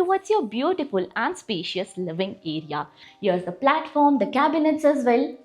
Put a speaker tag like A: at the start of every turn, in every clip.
A: towards your beautiful and spacious living area. Here's the platform, the cabinets as well.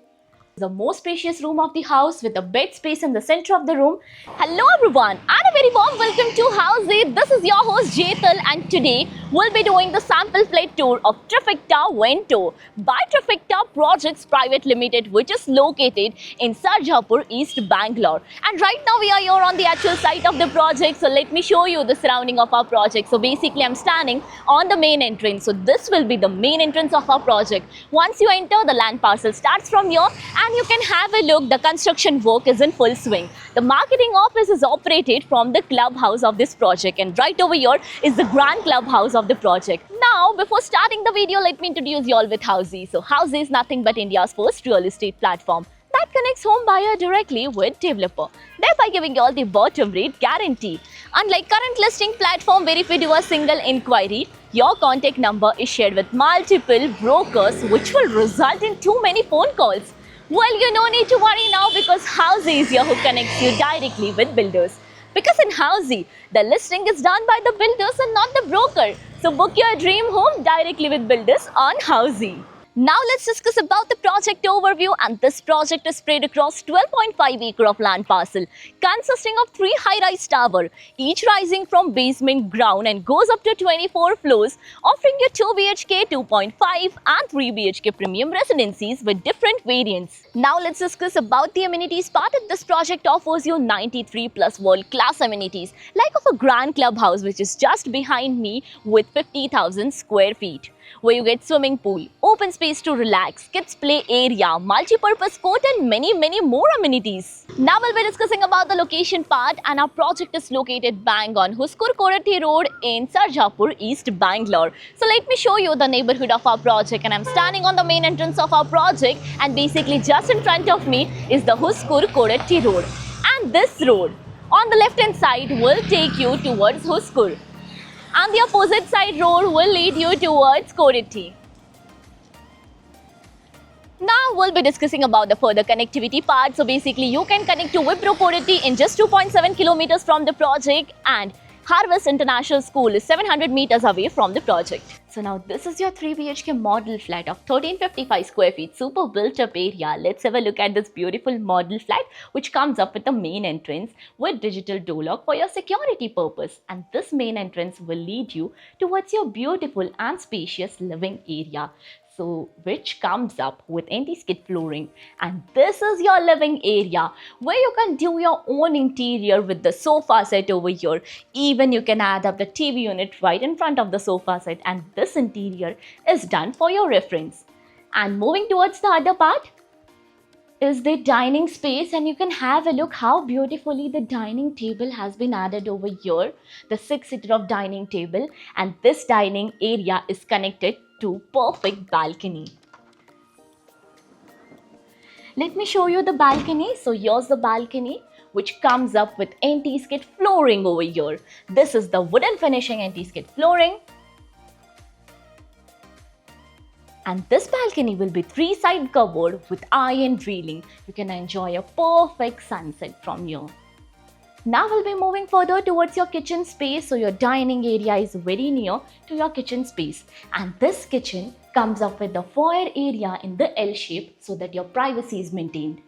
A: The most spacious room of the house with a bed space in the center of the room. Hello everyone and a very warm welcome to Housey. This is your host Jetal and today we'll be doing the sample flight tour of Trifecta Vento by Trifecta Projects Private Limited, which is located in Sarjapur, East Bangalore. And right now we are here on the actual site of the project. So let me show you the surrounding of our project. So basically I'm standing on the main entrance. So this will be the main entrance of our project. Once you enter, the land parcel starts from here. And you can have a look, the construction work is in full swing. The marketing office is operated from the clubhouse of this project, and right over here is the grand clubhouse of the project. Now, before starting the video, let me introduce you all with Housey. So Housey is nothing but India's first real estate platform that connects home buyer directly with developer, thereby giving you all the bottom rate guarantee. Unlike current listing platform where if you do a single inquiry, your contact number is shared with multiple brokers, which will result in too many phone calls. Well, you no need to worry now because Housey is here who connects you directly with builders. Because in Housey, the listing is done by the builders and not the broker. So book your dream home directly with builders on Housey. Now let's discuss about the project overview, and this project is spread across 12.5 acre of land parcel consisting of 3 high-rise towers, each rising from basement ground and goes up to 24 floors, offering you 2 BHK, 2.5 and 3 BHK premium residencies with different variants. Now let's discuss about the amenities part. This project offers you 93 plus world-class amenities like of a grand clubhouse which is just behind me with 50,000 square feet, where you get swimming pool, open space to relax, kids play area, multi-purpose court and many more amenities. Now we'll be discussing about the location part, and our project is located bang on Huskur Korathi Road in Sarjapur, East Bangalore. So let me show you the neighborhood of our project, and I'm standing on the main entrance of our project, and basically just in front of me is the Huskur Korathi Road. And this road on the left hand side will take you towards Huskur, and the opposite side road will lead you towards Korathi. Now we'll be discussing about the further connectivity part. So basically you can connect to Wipro Korathi in just 2.7 kilometers from the project, and Harvest International School is 700 meters away from the project. So now this is your 3 BHK model flat of 1355 square feet, super built up area. Let's have a look at this beautiful model flat which comes up with the main entrance with digital door lock for your security purpose. And this main entrance will lead you towards your beautiful and spacious living area. So which comes up with anti-skid flooring, and this is your living area where you can do your own interior with the sofa set over here. Even you can add up the TV unit right in front of the sofa set, and this interior is done for your reference. And moving towards the other part is the dining space, and you can have a look how beautifully the dining table has been added over here, the 6-seater of dining table, and this dining area is connected to perfect balcony. Let me show you the balcony. So here's the balcony which comes up with anti-skid flooring over here. This is the wooden finishing anti-skid flooring. And this balcony will be 3-side covered with iron railing. You can enjoy a perfect sunset from here. Now we'll be moving further towards your kitchen space. So your dining area is very near to your kitchen space. And this kitchen comes up with the foyer area in the L shape so that your privacy is maintained.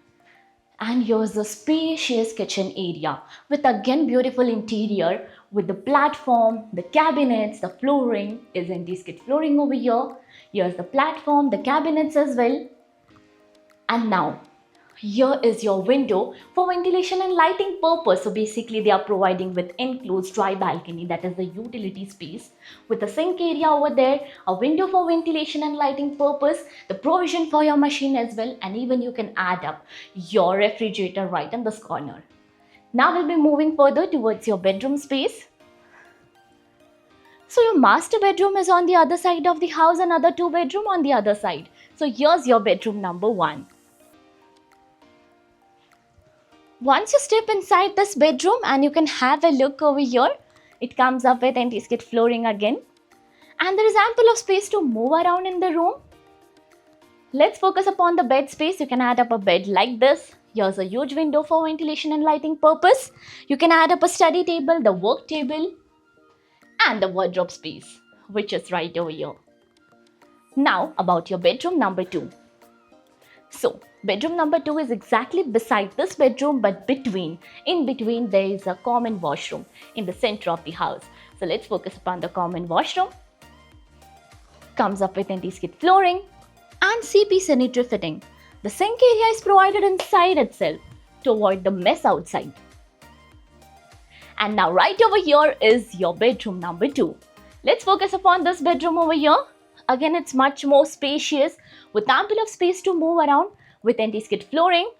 A: And here's the spacious kitchen area with again beautiful interior with the platform, the cabinets, the flooring is anti-skid flooring over here. Here's the platform, the cabinets as well. And now here is your window for ventilation and lighting purpose. So basically they are providing with enclosed dry balcony, that is the utility space, with a sink area over there, a window for ventilation and lighting purpose, the provision for your machine as well, and even you can add up your refrigerator right in this corner. Now we'll be moving further towards your bedroom space. So your master bedroom is on the other side of the house, another 2 bedroom on the other side. So here's your bedroom number 1. Once you step inside this bedroom, and you can have a look over here, it comes up with anti-skid flooring again, and there is ample of space to move around in the room. Let's focus upon the bed space. You can add up a bed like this. Here's a huge window for ventilation and lighting purpose. You can add up a study table, the work table, and the wardrobe space. which is right over here. Now about your bedroom number 2. So bedroom number 2 is exactly beside this bedroom, but in between there is a common washroom in the center of the house. So let's focus upon the common washroom. Comes up with anti-skid flooring and CP sanitary fitting. The sink area is provided inside itself to avoid the mess outside. And now right over here is your bedroom number 2. Let's focus upon this bedroom over here. Again, it's much more spacious with ample of space to move around with anti-skid flooring.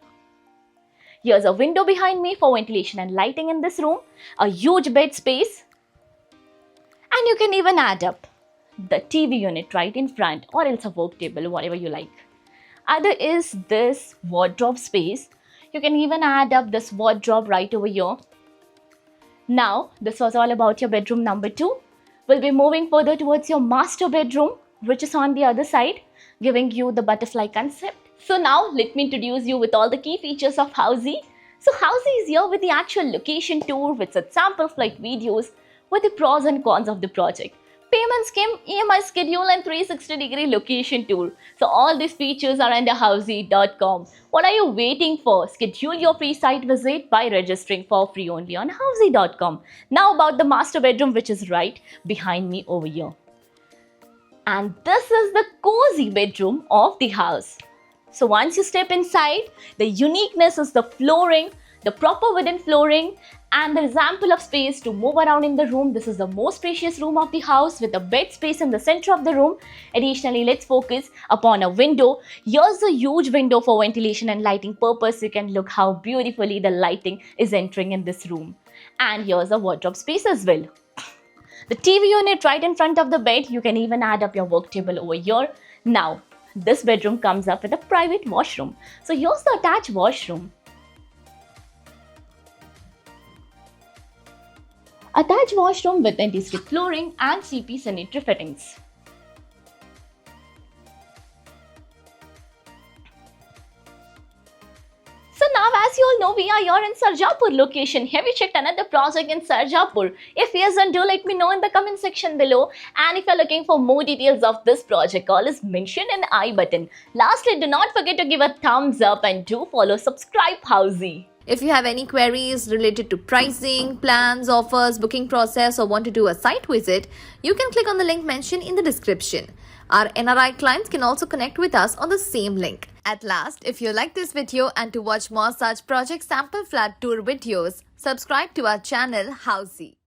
A: Here's a window behind me for ventilation and lighting in this room. A huge bed space. And you can even add up the TV unit right in front, or else a work table, whatever you like. Other is this wardrobe space. You can even add up this wardrobe right over here. Now, this was all about your bedroom number 2. We'll be moving further towards your master bedroom, which is on the other side, giving you the butterfly concept. So now, let me introduce you with all the key features of Housey. So Housey is here with the actual location tour with such sample flight videos with the pros and cons of the project. Payment scheme, EMI schedule and 360-degree location tour. So all these features are under Housey.com. What are you waiting for? Schedule your free site visit by registering for free only on Housey.com. Now about the master bedroom, which is right behind me over here. And this is the cozy bedroom of the house. So once you step inside, the uniqueness is the flooring, the proper wooden flooring, and there is ample of space to move around in the room. This is the most spacious room of the house with a bed space in the center of the room. Additionally, let's focus upon a window. Here's a huge window for ventilation and lighting purpose. You can look how beautifully the lighting is entering in this room. And here's a wardrobe space as well. The TV unit right in front of the bed. You can even add up your work table over here. Now, this bedroom comes up with a private washroom. So here's the attached washroom. Attached washroom with anti-skid flooring and CP sanitary fittings. So now, as you all know, we are here in Sarjapur location. Have you checked another project in Sarjapur? If yes, then do let me know in the comment section below. And if you're looking for more details of this project, all is mentioned in the I button. Lastly, do not forget to give a thumbs up and do follow subscribe Housey.
B: If you have any queries related to pricing, plans, offers, booking process, or want to do a site visit, you can click on the link mentioned in the description. Our NRI clients can also connect with us on the same link. At last, if you like this video and to watch more such project sample flat tour videos, subscribe to our channel Housey.